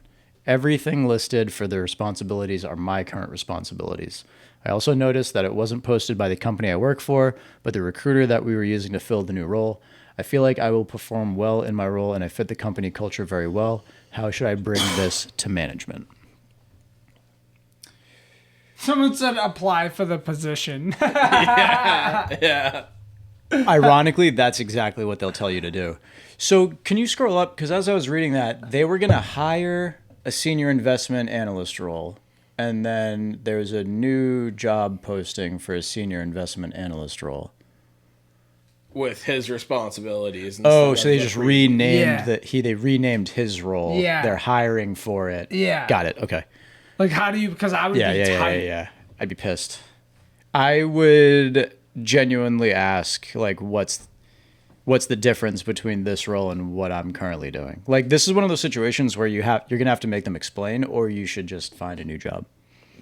Everything listed for the responsibilities are my current responsibilities. I also noticed that it wasn't posted by the company I work for, but the recruiter that we were using to fill the new role. I feel like I will perform well in my role and I fit the company culture very well. How should I bring this to management? Someone said apply for the position. Yeah. Ironically, that's exactly what they'll tell you to do. So can you scroll up? Because as I was reading that, they were going to hire a senior investment analyst role. And then there's a new job posting for a senior investment analyst role. With his responsibilities. Oh, so they just Yeah. they renamed his role. Yeah. They're hiring for it. Yeah. Got it. Okay. Like, how do you, because I would be tight. Yeah. I'd be pissed. I would genuinely ask, like, what's the difference between this role and what I'm currently doing? Like, this is one of those situations where you're going to have to make them explain, or you should just find a new job.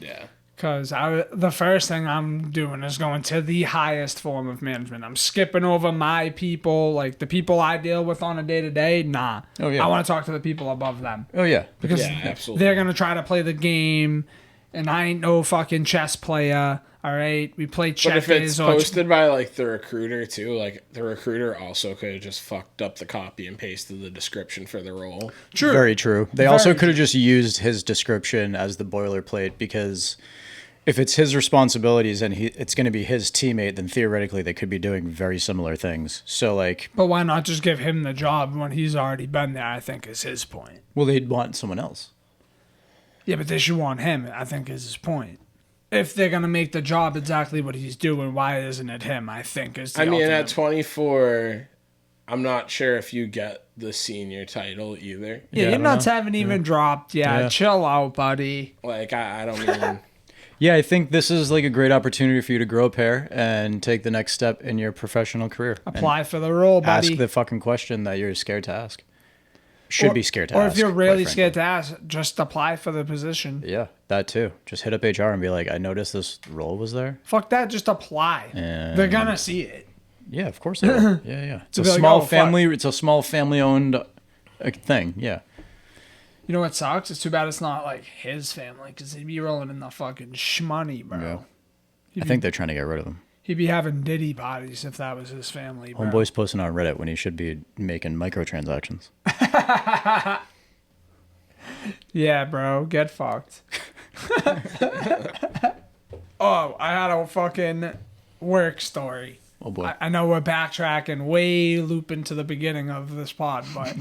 Yeah. Because the first thing I'm doing is going to the highest form of management. I'm skipping over my people, like the people I deal with on a day-to-day. Nah. Oh, yeah. I want to talk to the people above them. Oh, yeah. Because Yeah, absolutely. they're going to try to play the game, and I ain't no fucking chess player. All right? We play But checkers. if it's posted by, like, the recruiter, too, like, the recruiter also could have just fucked up the copy and pasted the description for the role. True. Very true. They Very also could have just used his description as the boilerplate, because if it's his responsibilities and it's going to be his teammate, then theoretically they could be doing very similar things. So, like... But why not just give him the job when he's already been there, I think is his point. Well, they'd want someone else. Yeah, but they should want him, I think is his point. If they're going to make the job exactly what he's doing, why isn't it him, I think is the I mean, ultimate. at 24, I'm not sure if you get the senior title either. Yeah, your nuts haven't even dropped yet. Yeah. Chill out, buddy. Like, I don't even... Yeah, I think this is like a great opportunity for you to grow a pair and take the next step in your professional career. Apply for the role, buddy. Ask the fucking question that you're scared to ask. Should be scared to ask. Or if you're quite really frankly. scared to ask, just apply for the position. Yeah, that too. Just hit up HR and be like, I noticed this role was there. Fuck that, just apply. And- They're going to see it. Yeah, of course they will. Yeah. It's a be like, small oh, fuck. family. It's a small family-owned thing. Yeah. You know what sucks? It's too bad it's not like his family, because he'd be rolling in the fucking shmoney, bro. Yeah. I think they're trying to get rid of him. He'd be having Diddy bodies if that was his family, bro. Homeboy's posting on Reddit when he should be making microtransactions. Yeah, bro. Get fucked. Oh, I had a fucking work story. Oh boy. I know we're backtracking, way looping to the beginning of this pod, but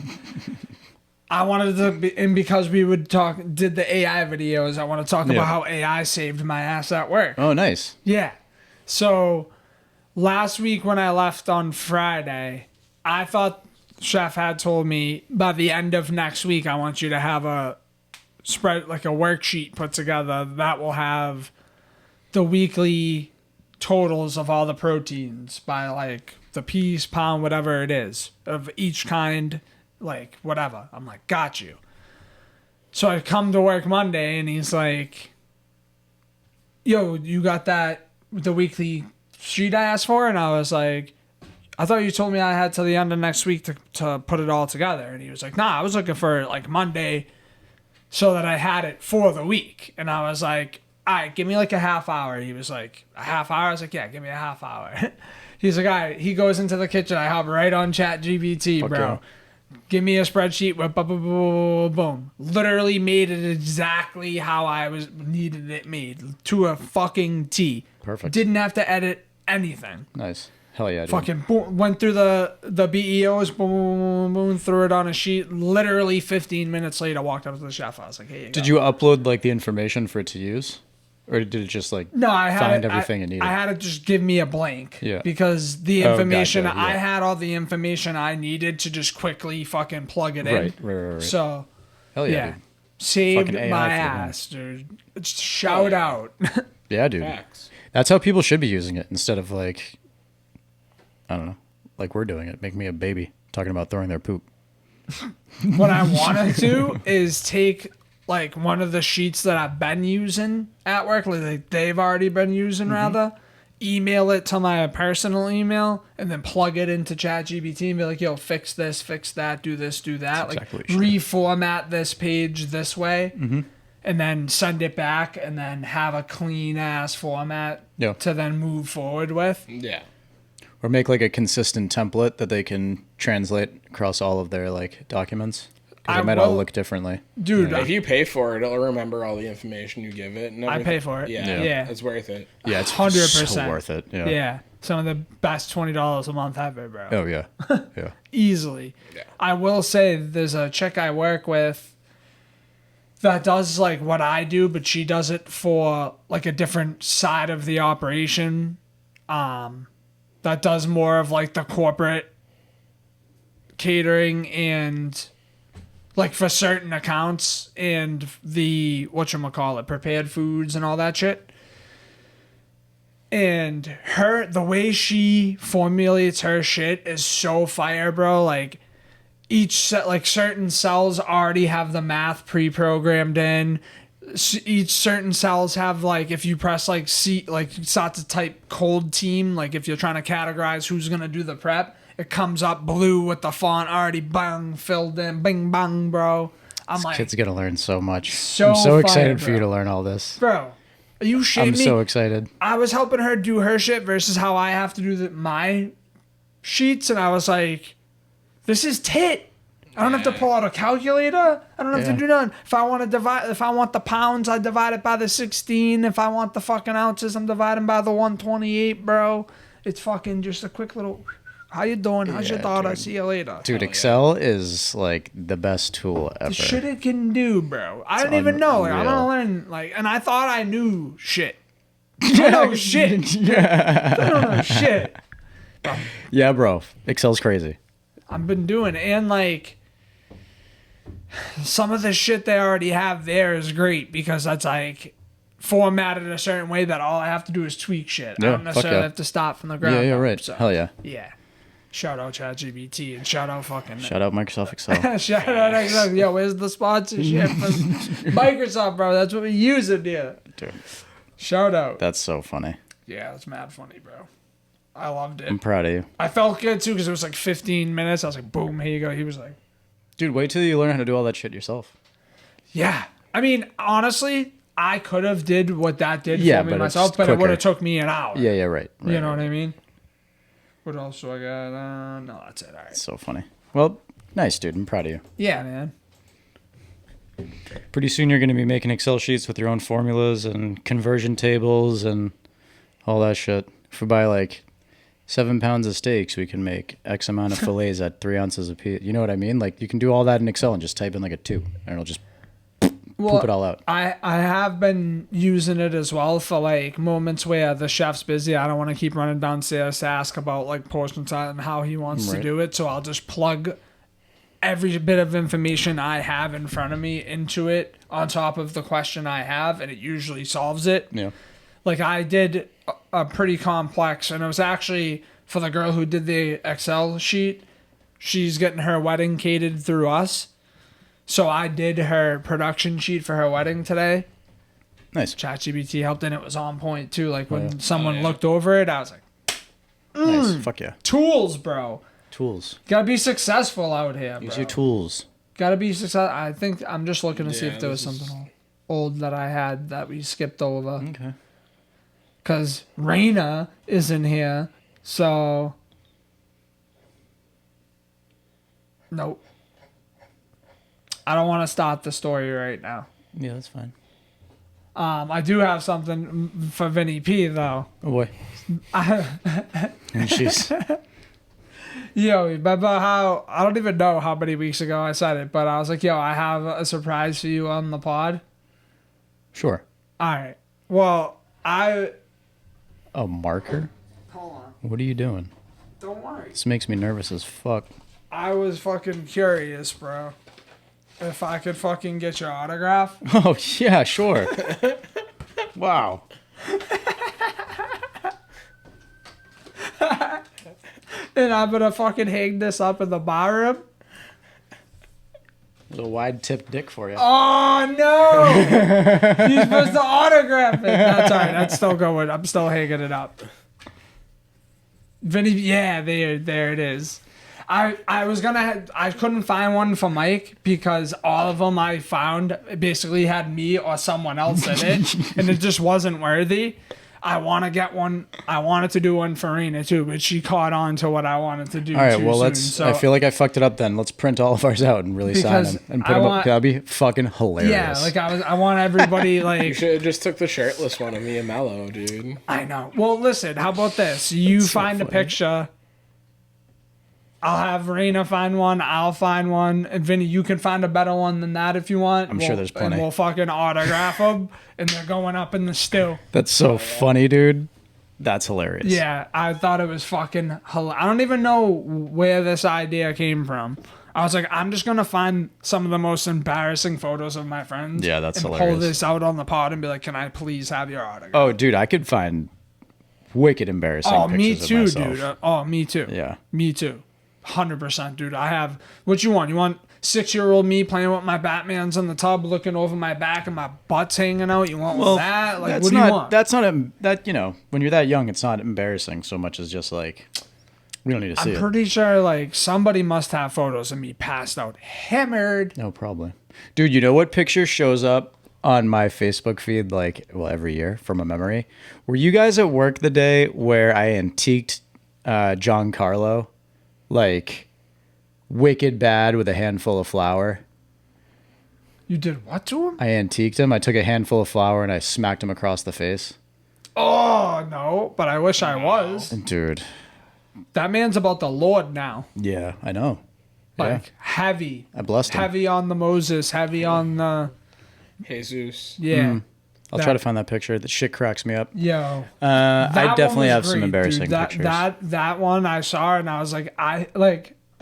I wanted to be, and because we did the AI videos, I want to talk about how AI saved my ass at work. Oh, nice. Yeah. So last week when I left on Friday, I thought Chef had told me by the end of next week, I want you to have a spread, like a worksheet put together that will have the weekly totals of all the proteins by like the piece, pound, whatever it is of each kind, like whatever. I'm like, got you. So I come to work Monday and he's like, yo, you got that, the weekly sheet I asked for? And I was like, I thought you told me I had till the end of next week to put it all together. And he was like, nah, I was looking for like Monday so that I had it for the week. And I was like, all right, give me like a half hour. He was like, a half hour? I was like, yeah, give me a half hour. He's like, all right. He goes into the kitchen. I hop right on ChatGPT, bro. yeah. Give me a spreadsheet with boom. Literally made it exactly how I needed it made to a fucking T. Perfect. Didn't have to edit anything. Nice. Hell yeah, dude. Fucking boom, went through the BEOs, boom, threw it on a sheet. Literally 15 minutes later, walked up to the chef. I was like, hey, Did you upload like the information for it to use? Or did it just like No, I had find it, everything it needed? I had to just give me a blank. Yeah. Because the Oh, information, gotcha, yeah. I had all the information I needed to just quickly fucking plug it in. Right. So, Hell yeah, yeah. dude. Saved Fucking AI my for the win. ass, dude. It's shout out. Yeah, dude. Facts. That's how people should be using it instead of like, I don't know, like we're doing it. Make me a baby talking about throwing their poop. What I want to do is take like one of the sheets that I've been using at work, like they've already been using rather, email it to my personal email, and then plug it into ChatGPT and be like, yo, fix this, fix that, do this, do that. That's Like exactly what you should reformat this page this way, and then send it back and then have a clean ass format Yeah. to then move forward with. Yeah. Or make like a consistent template that they can translate across all of their like documents. Because I it might all will- look differently. Dude, If you pay for it, it'll remember all the information you give it. And I everything. pay for it. Yeah. Yeah. It's worth it. Yeah, it's 100%. so worth it. Yeah. yeah, some of the best $20 a month ever, bro. Oh yeah. Yeah. Easily. Yeah. I will say there's a chick I work with that does like what I do, but she does it for like a different side of the operation. That does more of like the corporate catering and like for certain accounts and the whatchamacallit, prepared foods and all that shit. And the way she formulates her shit is so fire, bro. Like each set, like certain cells already have the math pre-programmed in. Each certain cells have like, if you press like C, like start to type cold team, like if you're trying to categorize who's gonna do the prep, it comes up blue with the font already bang filled in, bing bang, bro. I'm This like, kid's gonna learn so much. So I'm so fire, excited for bro. you to learn all this. bro, are you shitting I'm me? so excited. I was helping her do her shit versus how I have to do my sheets, and I was like, this is tit. I don't have to pull out a calculator. I don't have to do nothing. If I want the pounds, I divide it by the 16. If I want the fucking ounces, I'm dividing by the 128, bro. It's fucking just a quick little, how you doing? How's your daughter? dude. See you later. Dude, Excel is like the best tool ever. The shit it can do, bro. I didn't even know. Like, I'm unreal. gonna learn, like, and I thought I knew shit. I don't know shit. I don't know shit. Yeah, bro. Excel's crazy. I've been doing, and like some of the shit they already have there is great because that's like formatted a certain way that all I have to do is tweak shit. I Yeah, don't fuck necessarily yeah. have to start from the ground. Yeah, yeah, up, right. so, Hell yeah. Yeah. Shout out ChatGPT and shout out fucking Shout out Microsoft Excel. shout out Xbox. Yo, where's the sponsorship from Microsoft, bro? That's what we use it here. Dude, Shout out. that's so funny. Yeah, it's mad funny, bro. I loved it. I'm proud of you. I felt good too because it was like 15 minutes. I was like, boom, here you go. He was like, Dude, wait till you learn how to do all that shit yourself. yeah. I mean, honestly, I could have did what that did Yeah, for me but it's myself, but it would quicker. have took me an hour. Yeah, yeah, right. You know what I mean? What else do I got? No, that's it. All right. So funny. Well, nice, dude. I'm proud of you. Yeah, man. Pretty soon you're going to be making Excel sheets with your own formulas and conversion tables and all that shit. If we buy like 7 pounds of steaks, we can make X amount of fillets at 3 ounces a piece. You know what I mean? Like you can do all that in Excel and just type in like a 2 and it'll just poop it all out. I have been using it as well for like moments where the chef's busy. I don't want to keep running downstairs to ask about like portion size and how he wants to Right. do it. So I'll just plug every bit of information I have in front of me into it on top of the question I have, and it usually solves it. Yeah. Like I did a pretty complex, and it was actually for the girl who did the Excel sheet. She's getting her wedding catered through us. So I did her production sheet for her wedding today. Nice. ChatGPT helped, and it was on point too. Like when yeah. someone looked over it, I was like, Nice. Fuck yeah. tools, bro. Tools. Gotta be successful out here, bro. Use your tools. Gotta be successful. I think I'm just looking to see Yeah, if there was this is- something else. old that I had that we skipped over. Okay. Because Rayna is in here, so... Nope. I don't want to start the story right now. Yeah, that's fine. I do have something for Vinny P, though. Oh, boy. And she's... Yo, remember how... I don't even know how many weeks ago I said it, but I was like, yo, I have a surprise for you on the pod. Sure. All right. Well, A marker? Hold on. What are you doing? Don't worry. This makes me nervous as fuck. I was fucking curious, bro. If I could fucking get your autograph. Oh, yeah, sure. Wow. And I'm gonna fucking hang this up in the bar room. There's a wide tip dick for you. Oh no! You're supposed to autograph it. That's all right. That's still going. I'm still hanging it up. Vinny, yeah, there it is. I was gonna. I couldn't find one for Mike because all of them I found basically had me or someone else in it, and it just wasn't worthy. I want to get one. I wanted to do one for Rayna too, but she caught on to what I wanted to do. All right, too well, soon. let's. So, I feel like I fucked it up then. Let's print all of ours out and really sign Because them and put them up. That'd be fucking hilarious. yeah, like I want everybody You like. should have just took the shirtless one of me and Mello, dude. I know. Well, listen. How about this? You That's so find a funny. picture. I'll have Rayna find one. I'll find one. And Vinny, you can find a better one than that if you want. I'm sure there's plenty. And we'll fucking autograph them. And they're going up in the stew. That's so funny, dude. That's hilarious. Yeah, I thought it was fucking hilarious. I don't even know where this idea came from. I was like, I'm just going to find some of the most embarrassing photos of my friends. Yeah, that's and hilarious. pull this out on the pod and be like, can I please have your autograph? Oh, dude, I could find wicked embarrassing Oh, pictures me of too, myself. dude. Oh, me too. Yeah. Me too. 100%, dude. I have. What you want? You want 6-year-old me playing with my Batmans in the tub, looking over my back and my butt's hanging out? You want that? Like, that's what do not, you want? That's not that, you know, when you're that young, it's not embarrassing so much as just like, we don't need to see I'm it. pretty sure, like, somebody must have photos of me passed out, hammered. No, probably. Dude, you know what picture shows up on my Facebook feed, like, well, every year from a memory? Were you guys at work the day where I antiqued John Carlo? Like, wicked bad with a handful of flour. You did what to him? I antiqued him. I took a handful of flour and I smacked him across the face. Oh, no. But I wish I was. Dude. That man's about the Lord now. Yeah, I know. Like, Yeah. heavy. I blessed him. Heavy on the Moses, heavy on the... Jesus. Yeah. I'll try to find that picture. That shit cracks me up. Yo. I That definitely one have was some great, embarrassing dude. pictures. That one I saw and I was like,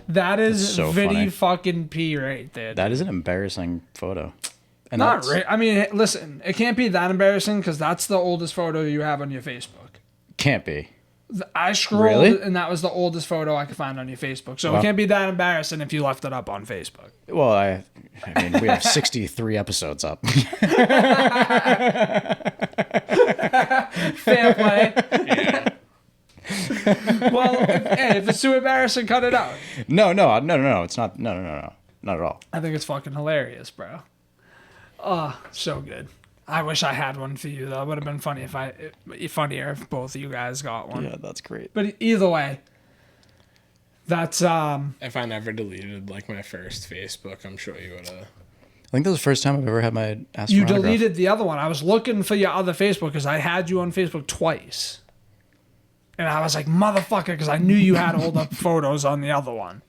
that is That's so Vinny funny. fucking P right there. That is an embarrassing photo. And Not that's- right. I mean, listen, it can't be that embarrassing because that's the oldest photo you have on your Facebook. Can't be. I scrolled Really? and that was the oldest photo I could find on your Facebook. So Wow. it can't be that embarrassing if you left it up on Facebook. Well, I mean, we have 63 episodes up. Fair play. Well, if it's too embarrassing, cut it out. No. It's not. No. Not at all. I think it's fucking hilarious, bro. Oh, so good. I wish I had one for you though. It would have been funnier if both of you guys got one. Yeah, that's great. But either way, that's If I never deleted like my first Facebook, I'm sure you would have. I think that was the first time I've ever had my asked you for an autograph. deleted the other one. I was looking for your other Facebook because I had you on Facebook twice, and I was like motherfucker because I knew you had older photos on the other one.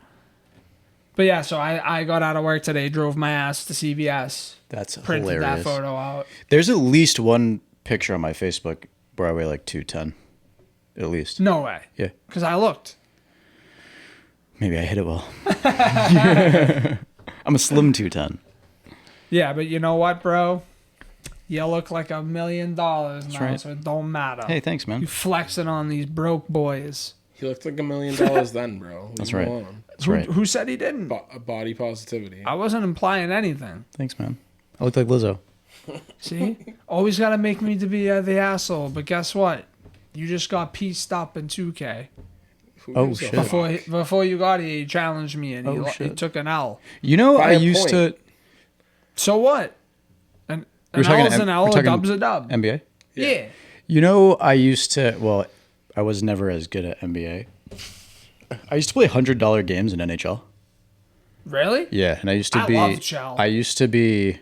But yeah, so I got out of work today, drove my ass to CVS, That's printed hilarious. that photo out. There's at least one picture on my Facebook where I weigh like 210. At least. No way. Yeah. Because I looked. Maybe I hit it well. I'm a slim 210. Yeah, but you know what, bro? You look like $1 million now, right. so it don't matter. Hey, thanks, man. You flexing on these broke boys. He looked like $1 million then, bro. Leave That's him right. alone. That's right. Who said he didn't? Body positivity. I wasn't implying anything. Thanks, man. I look like Lizzo. See? Always got to make me to be the asshole. But guess what? You just got pieced up in 2K. Who Oh, gives a shit. fuck? Before you got here, he challenged me and he shit. took an L. You know, By I a used point. to. So what? And An L is an L, a dub's a dub. NBA? Yeah. You know, I was never as good at NBA. I used to play $100 games in NHL. Really? Yeah, and I used to love Chell. I used to be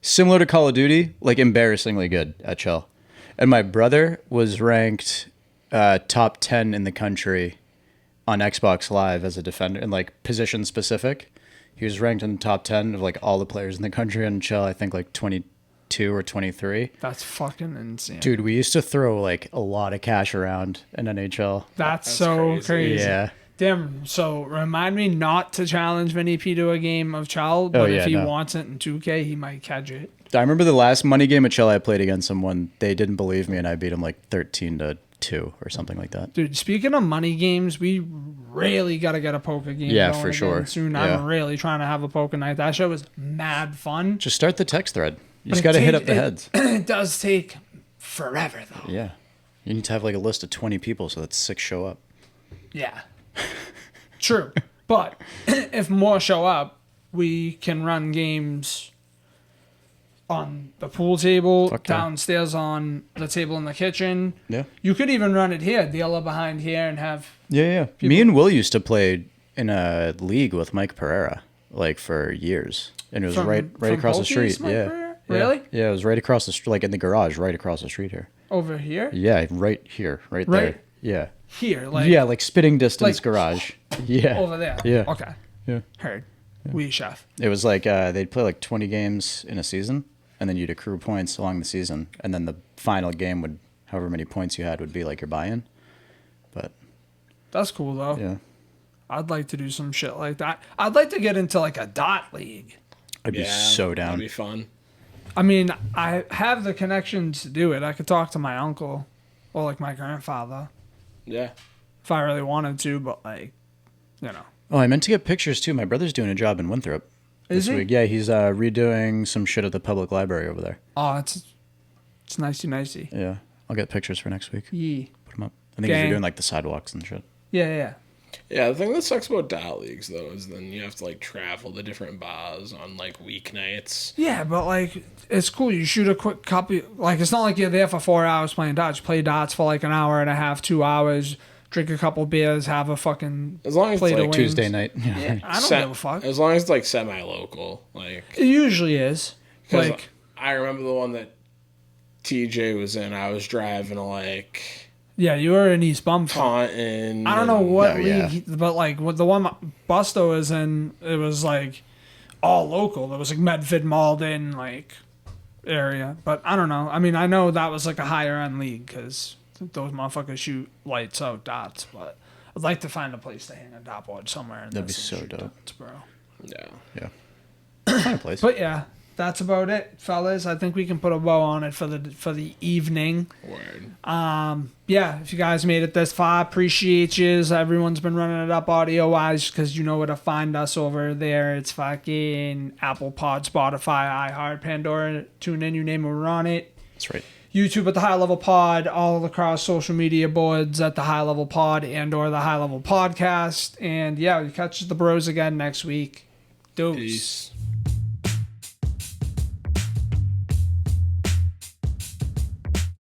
similar to Call of Duty, like embarrassingly good at Chell. And my brother was ranked top 10 in the country on Xbox Live as a defender, and like position specific. He was ranked in the top 10 of like all the players in the country on Chell, I think like 22 or 23. That's fucking insane. Dude, we used to throw like a lot of cash around in NHL. That's so crazy. Yeah. Damn, so remind me not to challenge Vinny P to a game of Chell, but if he wants it in 2K, he might catch it. I remember the last money game of Chell I played against someone, they didn't believe me and I beat him like 13-2 or something like that. Dude, speaking of money games, we really got to get a poker game going for again sure. soon. Yeah. I'm really trying to have a poker night. That shit was mad fun. Just start the text thread. You But just it got to hit takes- up the heads. It does take forever, though. Yeah. You need to have like a list of 20 people so that 6 show up. Yeah. True. But if more show up, we can run games on the pool table, Fuck yeah. downstairs on the table in the kitchen. Yeah. You could even run it here, dealer behind here, and have. Yeah. Me and Will used to play in a league with Mike Pereira like for years. And it was right across the Pokey's, street. Mike Yeah. Pereira? Really? Yeah, it was right across the street, like in the garage, right across the street here. Over here? Yeah, right here, right there. Yeah. Here, like Yeah, like spitting distance like- garage. Yeah. over there. Yeah. Okay. Yeah. Heard. We chef. It was like they'd play like 20 games in a season, and then you'd accrue points along the season, and then the final game would, however many points you had, would be like your buy-in. But That's cool though. yeah, I'd like to do some shit like that. I'd like to get into like a dot league. I'd be so down. That'd be fun. I mean, I have the connections to do it. I could talk to my uncle or like my grandfather Yeah. if I really wanted to, but like, Oh, I meant to get pictures too. My brother's doing a job in Winthrop Is this he? week. Yeah, he's redoing some shit at the public library over there. Oh, it's nicey. Yeah, I'll get pictures for next week. Yeah. Put them up. I think Gang. he's doing like the sidewalks and shit. Yeah. Yeah, the thing that sucks about dot leagues though is then you have to like travel to different bars on like weeknights. Yeah, but like, it's cool. You shoot a quick copy. Like, it's not like you're there for 4 hours playing dots. You play dots for like an hour and a half, 2 hours, drink a couple beers, have a fucking As long as plate it's of like wings. Tuesday night. Yeah, I don't give a fuck. As long as it's like semi-local, like It usually is. 'cause Like, I remember the one that TJ was in. I was driving to like yeah, you were in East Bumfuck. Taunton. I don't know what No, league, yeah. but like with the one Busto is in, it was like all local. There was like Medford, Malden, like area. But I don't know. I mean, I know that was like a higher end league because those motherfuckers shoot lights out dots. But I'd like to find a place to hang a dot board somewhere. And That'd be just so shoot dope. dots, bro. Yeah. Yeah. Find a place. But yeah, that's about it, fellas. I think we can put a bow on it for the evening. Word. Yeah, if you guys made it this far, appreciate yous. Everyone's been running it up audio-wise because you know where to find us over there. It's fucking Apple Pod, Spotify, iHeart, Pandora. Tune in, you name it, we're on it. That's right. YouTube at The High Level Pod, all across social media boards at The High Level Pod and or The High Level Podcast. And yeah, we catch the bros again next week. Deuce. Peace.